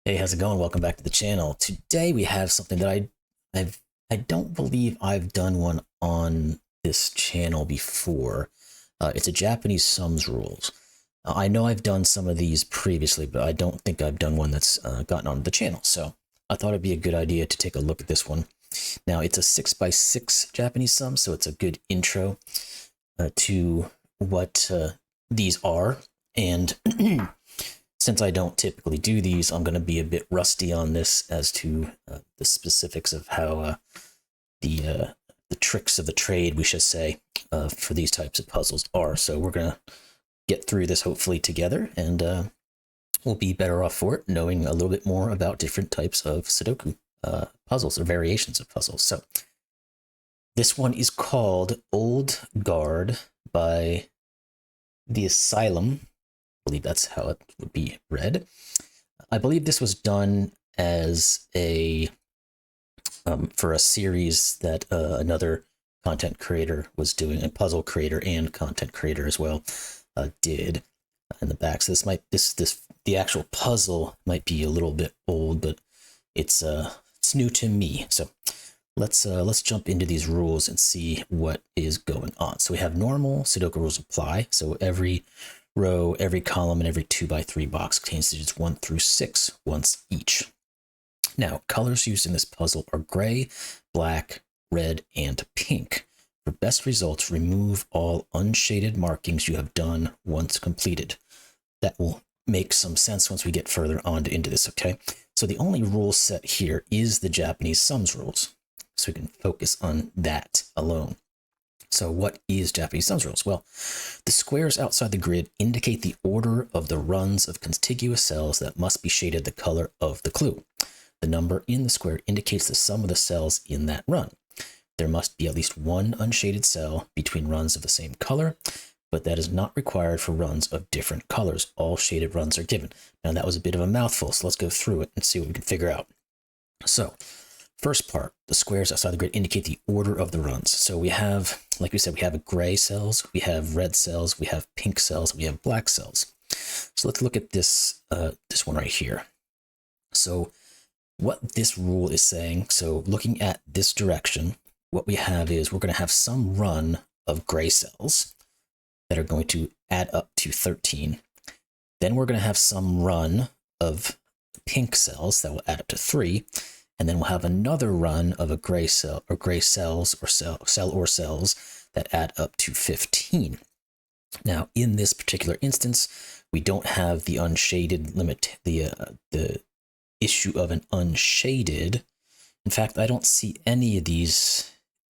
Hey, how's it going? Welcome back to the channel. Today we have something that I don't believe I've done one on this channel before. It's a Japanese sums rules. I know I've done some of these previously, but I don't think I've done one that's gotten on the channel. So I thought it'd be a good idea to take a look at this one. Now it's a 6x6 Japanese sum, so it's a good intro to what these are. And since I don't typically do these, I'm going to be a bit rusty on this as to the specifics of how the tricks of the trade, we should say, for these types of puzzles are. So we're going to get through this hopefully together, and we'll be better off for it, knowing a little bit more about different types of Sudoku puzzles or variations of puzzles. So this one is called Old Guard by theasylm. I believe that's how it would be read. I believe this was done as a for a series that another content creator was doing, a puzzle creator and content creator as well, did in the back. So the actual puzzle might be a little bit old, but it's new to me. So let's jump into these rules and see what is going on. So we have normal Sudoku rules apply. So every row, every column, and every 2x3 box contains digits 1 through 6 once each. Now, colors used in this puzzle are gray, black, red, and pink. For best results, remove all unshaded markings you have done once completed. That will make some sense once we get further on into this, okay? So the only rule set here is the Japanese sums rules. So we can focus on that alone. So what is Japanese sums rules? Well, the squares outside the grid indicate the order of the runs of contiguous cells that must be shaded the color of the clue. The number in the square indicates the sum of the cells in that run. There must be at least one unshaded cell between runs of the same color, but that is not required for runs of different colors. All shaded runs are given. Now that was a bit of a mouthful, so let's go through it and see what we can figure out. So, first part, the squares outside the grid indicate the order of the runs. So we have, like we said, we have gray cells, we have red cells, we have pink cells, we have black cells. So let's look at this one right here. So what this rule is saying, so looking at this direction, what we have is we're going to have some run of gray cells that are going to add up to 13. Then we're going to have some run of pink cells that will add up to 3. And then we'll have another run of a gray cell or gray cells or cells that add up to 15. Now, in this particular instance, we don't have the unshaded limit, the issue of an unshaded. In fact, I don't see any of these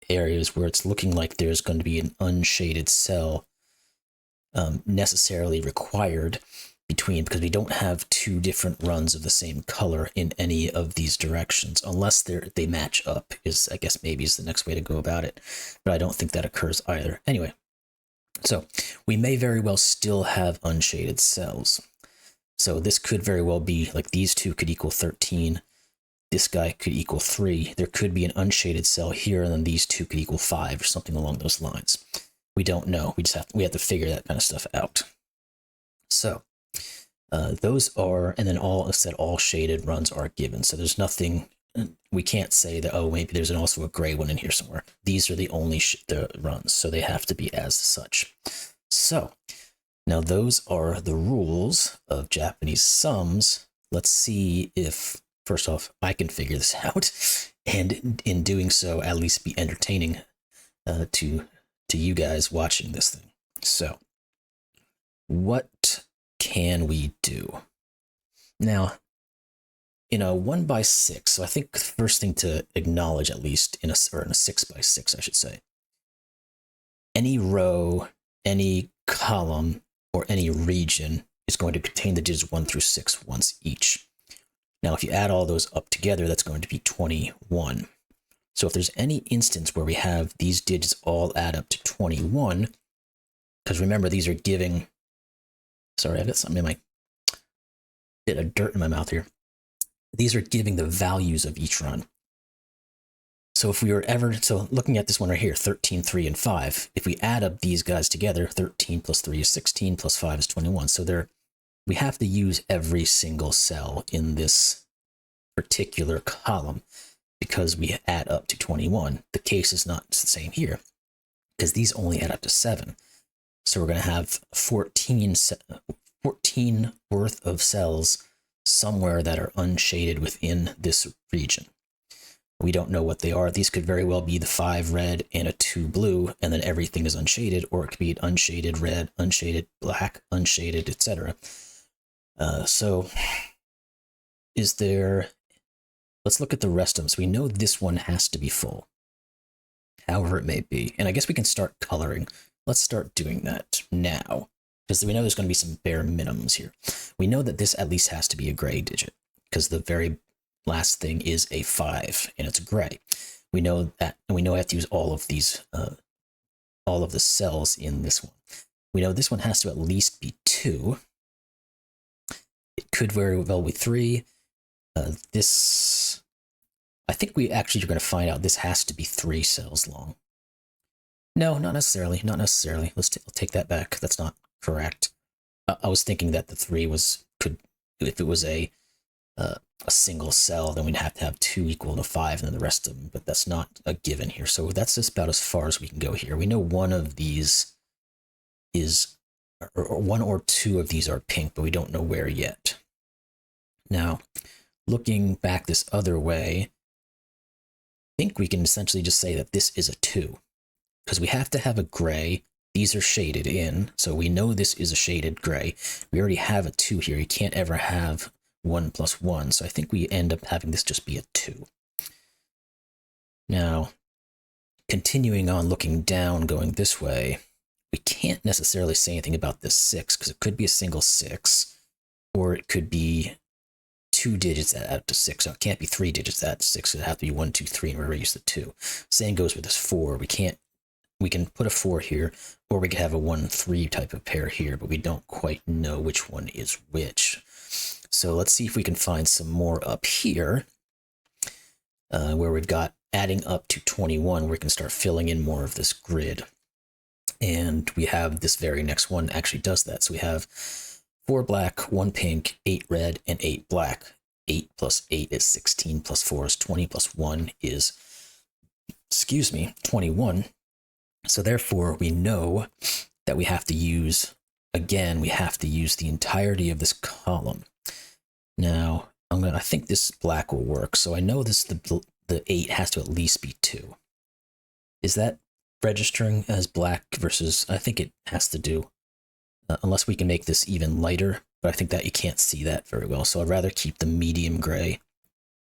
areas where it's looking like there's going to be an unshaded cell necessarily required because we don't have two different runs of the same color in any of these directions, unless they match up, I guess maybe is the next way to go about it, but I don't think that occurs either. Anyway, so we may very well still have unshaded cells. So this could very well be like these two could equal 13. This guy could equal 3. There could be an unshaded cell here, and then these two could equal 5 or something along those lines. We don't know. We have to figure that kind of stuff out. So those are, and then all shaded runs are given. So there's nothing, we can't say that, oh, maybe there's also a gray one in here somewhere. These are the only the runs, so they have to be as such. So now those are the rules of Japanese sums. Let's see if, first off, I can figure this out, and in doing so, at least be entertaining to you guys watching this thing. So what can we do? Now, in a 1x6, so I think the first thing to acknowledge, at least in a 6x6, I should say, any row, any column, or any region is going to contain the digits 1 through 6 once each. Now, if you add all those up together, that's going to be 21. So if there's any instance where we have these digits all add up to 21, because remember, these are giving, sorry, I've got something in my, bit of dirt in my mouth here. These are giving the values of each run. So if we were so looking at this one right here, 13, 3, and 5, if we add up these guys together, 13 plus 3 is 16, plus 5 is 21. So we have to use every single cell in this particular column because we add up to 21. The case is not the same here because these only add up to 7. So we're going to have 14 worth of cells somewhere that are unshaded within this region. We don't know what they are. These could very well be the 5 red and a 2 blue, and then everything is unshaded, or it could be unshaded red, unshaded black, unshaded, etc. So is there... Let's look at the rest of them. So we know this one has to be full, however it may be. And I guess we can start coloring. Let's start doing that now, because we know there's going to be some bare minimums here. We know that this at least has to be a gray digit, because the very last thing is a 5, and it's gray. We know that, and we know I have to use all of these, all of the cells in this one. We know this one has to at least be 2. It could very well be 3. This, I think we actually are going to find out this has to be 3 cells long. No, not necessarily. Not necessarily. I'll take that back. That's not correct. I was thinking that the 3 could, if it was a single cell, then we'd have to have 2 equal to 5 and then the rest of them, but that's not a given here. So that's just about as far as we can go here. We know one of these is, or 1 or 2 of these are pink, but we don't know where yet. Now, looking back this other way, I think we can essentially just say that this is a 2, because we have to have a gray. These are shaded in, so we know this is a shaded gray. We already have a 2 here. You can't ever have 1 plus 1, so I think we end up having this just be a 2. Now, continuing on, looking down, going this way, we can't necessarily say anything about this 6, because it could be a single 6, or it could be 2 digits that add up to 6. So it can't be 3 digits that add to 6. It would have to be 1, 2, 3, and we're already used to 2. Same goes with this 4. We can put a 4 here, or we could have a 1, 3 type of pair here, but we don't quite know which one is which. So let's see if we can find some more up here, where we've got adding up to 21, where we can start filling in more of this grid. And we have this very next one actually does that. So we have 4 black, 1 pink, 8 red, and 8 black. 8 plus 8 is 16, plus 4 is 20, plus 1 is, 21. So therefore, we know that we have to use, again, we have to use the entirety of this column. Now, I think this black will work. So I know the 8 has to at least be 2. Is that registering as black versus, I think it has to do, unless we can make this even lighter, but I think that you can't see that very well. So I'd rather keep the medium gray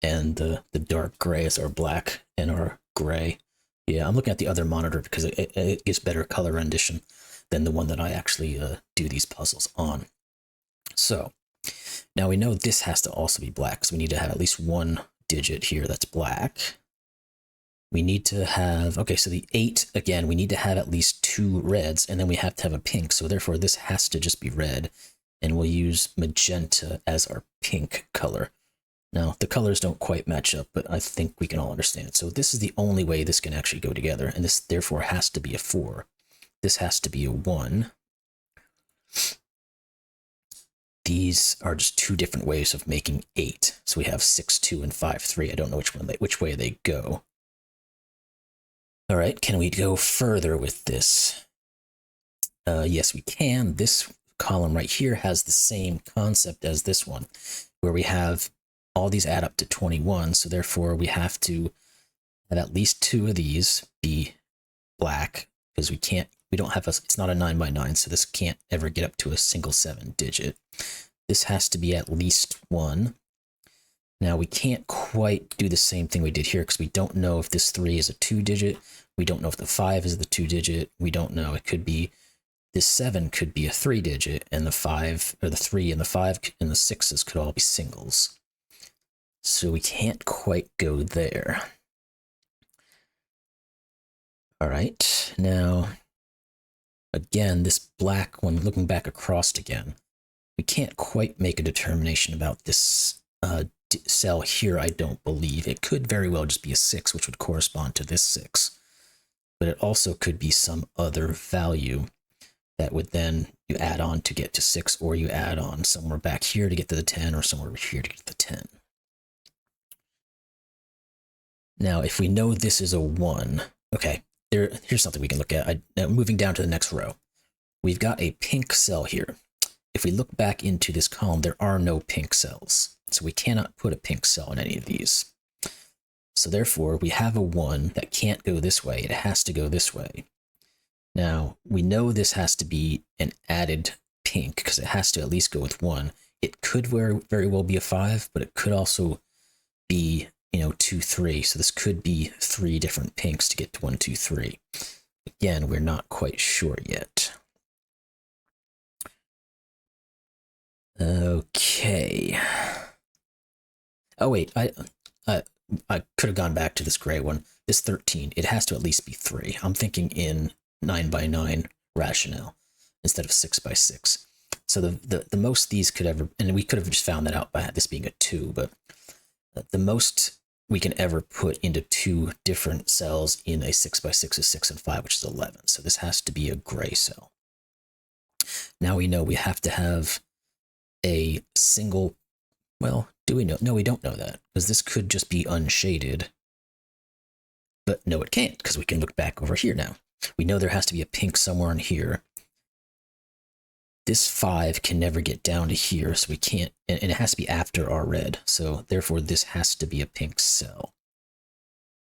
and the dark gray as our black and our gray. Yeah, I'm looking at the other monitor because it gives better color rendition than the one that I actually do these puzzles on. So now we know this has to also be black, so we need to have at least 1 digit here that's black. We need to have, okay, so the 8, again, we need to have at least 2 reds, and then we have to have a pink, so therefore this has to just be red, and we'll use magenta as our pink color. Now, the colors don't quite match up, but I think we can all understand. So this is the only way this can actually go together, and this therefore has to be a 4. This has to be a 1. These are just 2 different ways of making 8. So we have 6, 2, and 5, 3. I don't know which way they go. All right, can we go further with this? Yes, we can. This column right here has the same concept as this one, where we have all these add up to 21, so therefore we have to have at least 2 of these be black, because we don't have it's not a 9 by 9, so this can't ever get up to a single 7 digit. This has to be at least 1. Now we can't quite do the same thing we did here, because we don't know if this 3 is a 2 digit. We don't know if the 5 is the 2 digit. We don't know. It could be, this 7 could be a 3 digit, and the 5, or the 3 and the 5 and the 6s could all be singles. So we can't quite go there. All right, now, again, this black one, looking back across again, we can't quite make a determination about this cell here, I don't believe. It could very well just be a 6, which would correspond to this 6. But it also could be some other value that would then you add on to get to 6, or you add on somewhere back here to get to the 10, or somewhere here to get to the 10. Now, if we know this is a 1, okay, here's something we can look at. Now, moving down to the next row, we've got a pink cell here. If we look back into this column, there are no pink cells. So we cannot put a pink cell in any of these. So therefore, we have a 1 that can't go this way. It has to go this way. Now, we know this has to be an added pink because it has to at least go with 1. It could very well be a 5, but it could also be, 2, 3. So this could be 3 different pinks to get to 1, 2, 3. Again, we're not quite sure yet. Okay. Oh, wait, I could have gone back to this gray one. This 13, it has to at least be 3. I'm thinking in 9x9 rationale instead of 6x6. So the most these could ever, and we could have just found that out by this being a 2, but the most we can ever put into 2 different cells in a 6x6 is 6 and 5, which is 11. So this has to be a gray cell. Now we know we have to have a single, well, do we know? No, we don't know that, because this could just be unshaded. But no, it can't, because we can look back over here now. We know there has to be a pink somewhere in here. This 5 can never get down to here, so we can't, and it has to be after our red, so therefore this has to be a pink cell.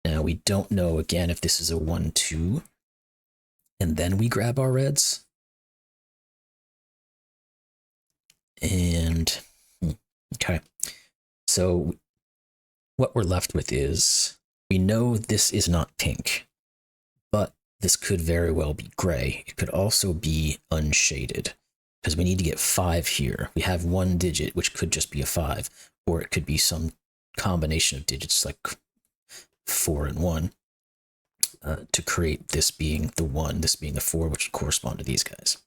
Now we don't know, again, if this is a 1, 2, and then we grab our reds. And, okay, so what we're left with is, we know this is not pink, but this could very well be gray. It could also be unshaded, because we need to get 5 here. We have 1 digit, which could just be a 5, or it could be some combination of digits like 4 and 1 to create this being the 1, this being the 4, which would correspond to these guys.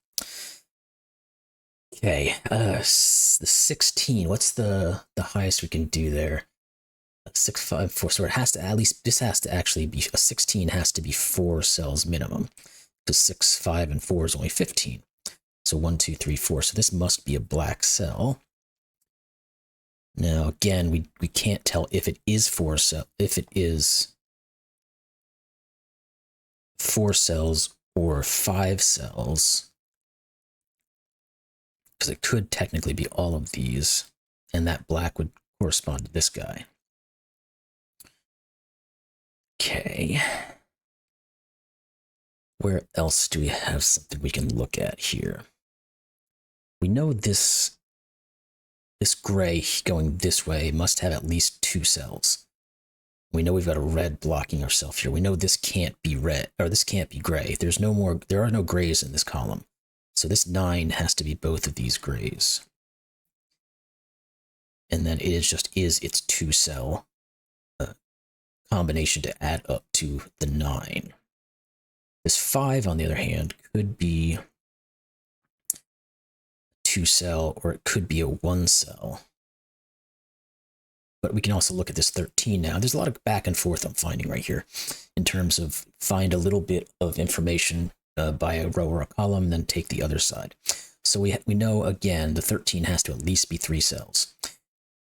Okay, the 16, what's the highest we can do there? 6, 5, 4, so it has to, at least, this has to actually be, a 16 has to be 4 cells minimum, because 6, 5, and 4 is only 15. So 1, 2, 3, 4, so this must be a black cell. Now, again, we can't tell if it is 4 cells or 5 cells, because it could technically be all of these, and that black would correspond to this guy. Okay. Where else do we have something we can look at here? We know this gray going this way must have at least 2 cells. We know we've got a red blocking ourselves here. We know this can't be red, or this can't be gray. There are no grays in this column. So this 9 has to be both of these grays. And then it is its 2 cell combination to add up to the 9. This 5, on the other hand, could be 2 cell, or it could be a 1 cell. But we can also look at this 13 now. There's a lot of back and forth I'm finding right here in terms of find a little bit of information by a row or a column, then take the other side. So we know, again, the 13 has to at least be 3 cells.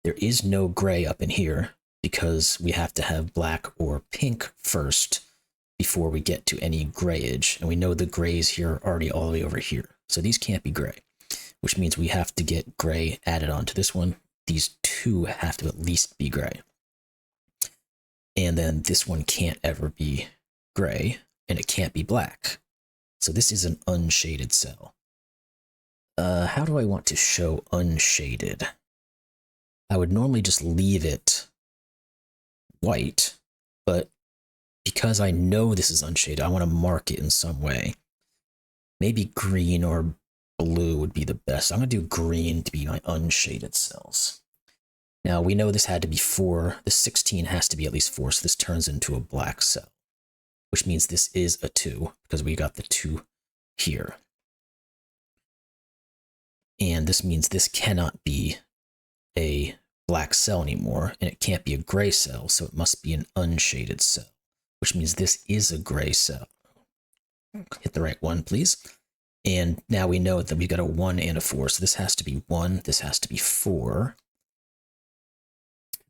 There is no gray up in here because we have to have black or pink first before we get to any grayage. And we know the grays here are already all the way over here. So these can't be gray, which means we have to get gray added onto this one. These 2 have to at least be gray. And then this one can't ever be gray, and it can't be black. So this is an unshaded cell. How do I want to show unshaded? I would normally just leave it white, but because I know this is unshaded, I want to mark it in some way. Maybe green or blue would be the best. I'm going to do green to be my unshaded cells. Now, we know this had to be 4. The 16 has to be at least 4, so this turns into a black cell, which means this is a 2, because we got the 2 here. And this means this cannot be a black cell anymore, and it can't be a gray cell, so it must be an unshaded cell, which means this is a gray cell. Hit the right one, please. And now we know that we've got a 1 and a 4, so this has to be 1, this has to be 4.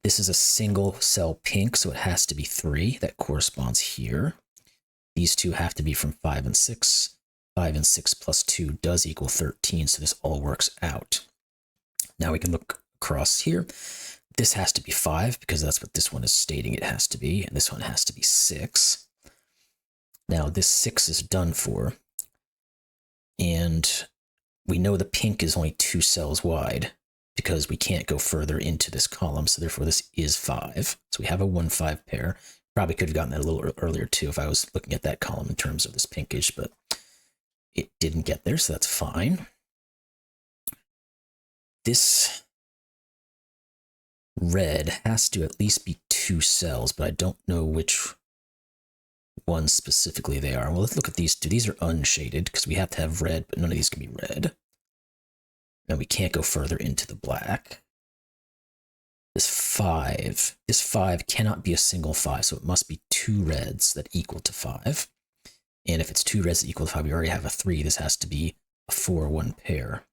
This is a single cell pink, so it has to be 3. That corresponds here. These two have to be from 5 and 6. 5 and 6 plus 2 does equal 13, so this all works out. Now we can look across here. This has to be 5 because that's what this one is stating it has to be, and this one has to be 6. Now this 6 is done for, and we know the pink is only 2 cells wide because we can't go further into this column, so therefore this is 5. So we have a 1-5 pair. Probably could have gotten that a little earlier too if I was looking at that column in terms of this pinkish, but it didn't get there, so that's fine. This red has to at least be 2 cells, but I don't know which ones specifically they are. Well, let's look at these two. These are unshaded because we have to have red, but none of these can be red. And we can't go further into the black. This 5 cannot be a single 5, so it must be 2 reds that equal to 5. And if it's 2 reds that equal to 5, we already have a 3. This has to be a 4-1 pair.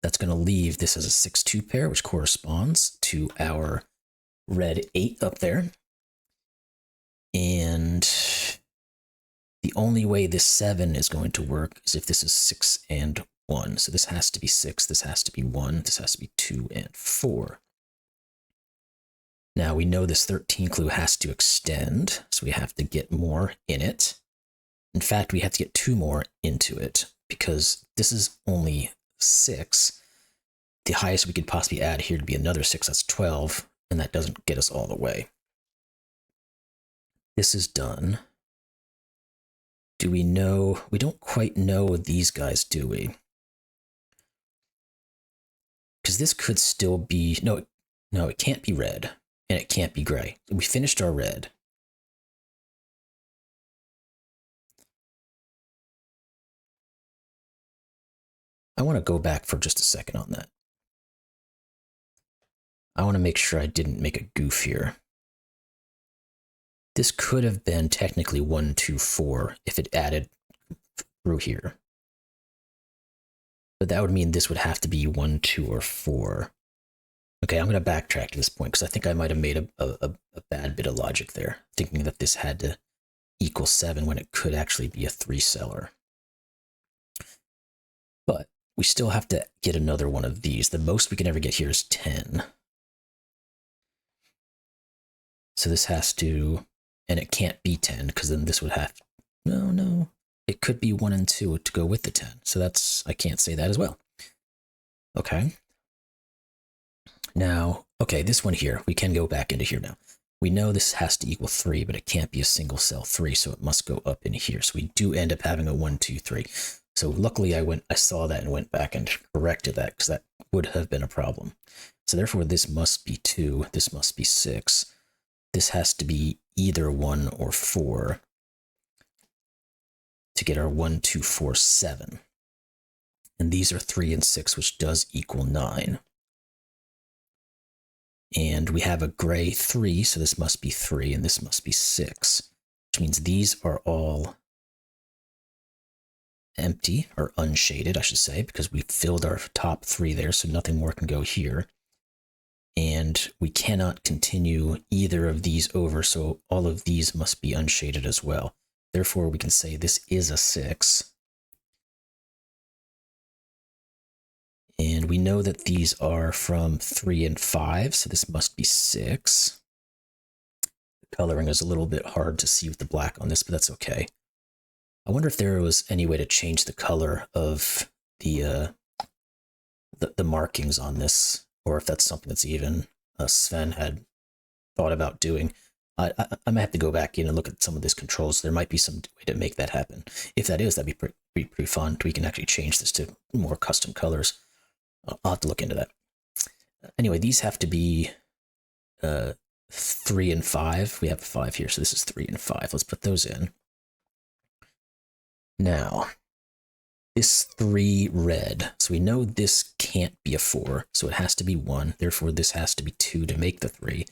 That's going to leave this as a 6-2 pair, which corresponds to our red 8 up there. And the only way this 7 is going to work is if this is 6 and 1. So this has to be 6, this has to be 1, this has to be 2 and 4. Now we know this 13 clue has to extend, so we have to get more in it. In fact, we have to get 2 more into it because this is only 6. The highest we could possibly add here would be another 6, that's 12, and that doesn't get us all the way. This is done. Do we know? We don't quite know these guys, do we? Because this could still be, no, it can't be red, and it can't be gray. We finished our red. I want to go back for just a second on that. I want to make sure I didn't make a goof here. This could have been technically 1, 2, 4 if it added through here. But that would mean this would have to be 1, 2, or 4. Okay, I'm going to backtrack to this point because I think I might have made a bad bit of logic there, thinking that this had to equal 7 when it could actually be a 3-celler. But we still have to get another one of these. The most we can ever get here is 10. So this has to, and it can't be 10 because then this would have, no, it could be 1 and 2 to go with the 10. So that's, I can't say that as well. Okay. Now, okay, this one here, we can go back into here now. We know this has to equal 3, but it can't be a single cell 3, so it must go up in here. So we do end up having a 1, 2, 3. So luckily I saw that and went back and corrected that because that would have been a problem. So therefore this must be 2, this must be 6. This has to be either 1 or 4 to get our 1, 2, 4, 7. And these are 3 and 6, which does equal 9. And we have a gray 3, so this must be 3, and this must be 6, which means these are all empty, or unshaded, I should say, because we filled our top 3 there, so nothing more can go here. And we cannot continue either of these over, so all of these must be unshaded as well. Therefore, we can say this is a 6. And we know that these are from 3 and 5, so this must be 6. The coloring is a little bit hard to see with the black on this, but that's okay. I wonder if there was any way to change the color of the markings on this, or if that's something that's even Sven had thought about doing. I might have to go back in and look at some of these controls. There might be some way to make that happen. If that is, that'd be pretty fun. We can actually change this to more custom colors. I'll have to look into that. Anyway, these have to be 3 and 5. We have a 5 here, so this is 3 and 5. Let's put those in. Now, this 3 red. So we know this can't be a 4, so it has to be 1. Therefore, this has to be 2 to make the 3.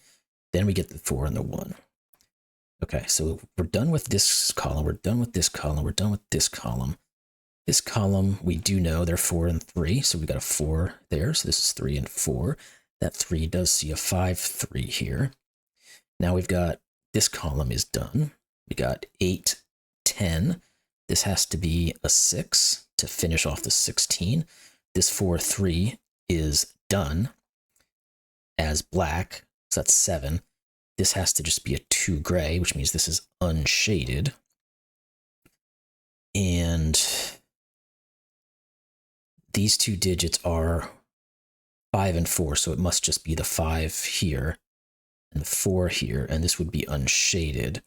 Then we get the 4 and the 1. Okay, so we're done with this column. We're done with this column. We're done with this column. This column, we do know they're 4 and 3, so we got a 4 there. So this is 3 and 4. That 3 does see a 5, 3 here. Now we've got this column is done. We got 8, 10. This has to be a 6 to finish off the 16. This 4, 3 is done as black, so that's 7. This has to just be a 2 gray, which means this is unshaded. And these two digits are 5 and 4, so it must just be the 5 here and the 4 here, and this would be unshaded.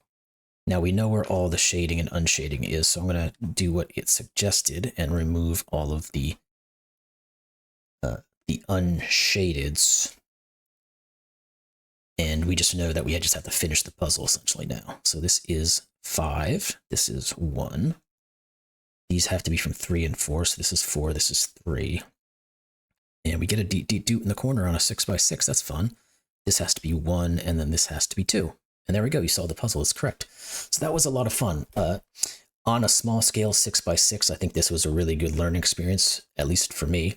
Now we know where all the shading and unshading is, so I'm going to do what it suggested and remove all of the unshadeds. And we just know that we just have to finish the puzzle essentially now. So this is 5, this is 1. These have to be from 3 and 4, so this is 4, this is 3. And we get a doot in the corner on a 6x6, that's fun. This has to be 1, and then this has to be 2. And there we go, you saw the puzzle, it's correct. So that was a lot of fun. On a small scale, 6x6, I think this was a really good learning experience, at least for me.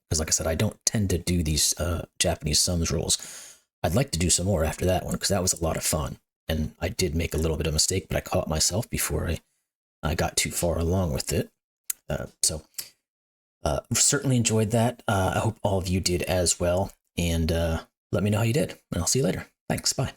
Because like I said, I don't tend to do these Japanese sums rules. I'd like to do some more after that one, because that was a lot of fun. And I did make a little bit of a mistake, but I caught myself before I got too far along with it. Certainly enjoyed that. I hope all of you did as well. And let me know how you did. And I'll see you later. Thanks. Bye.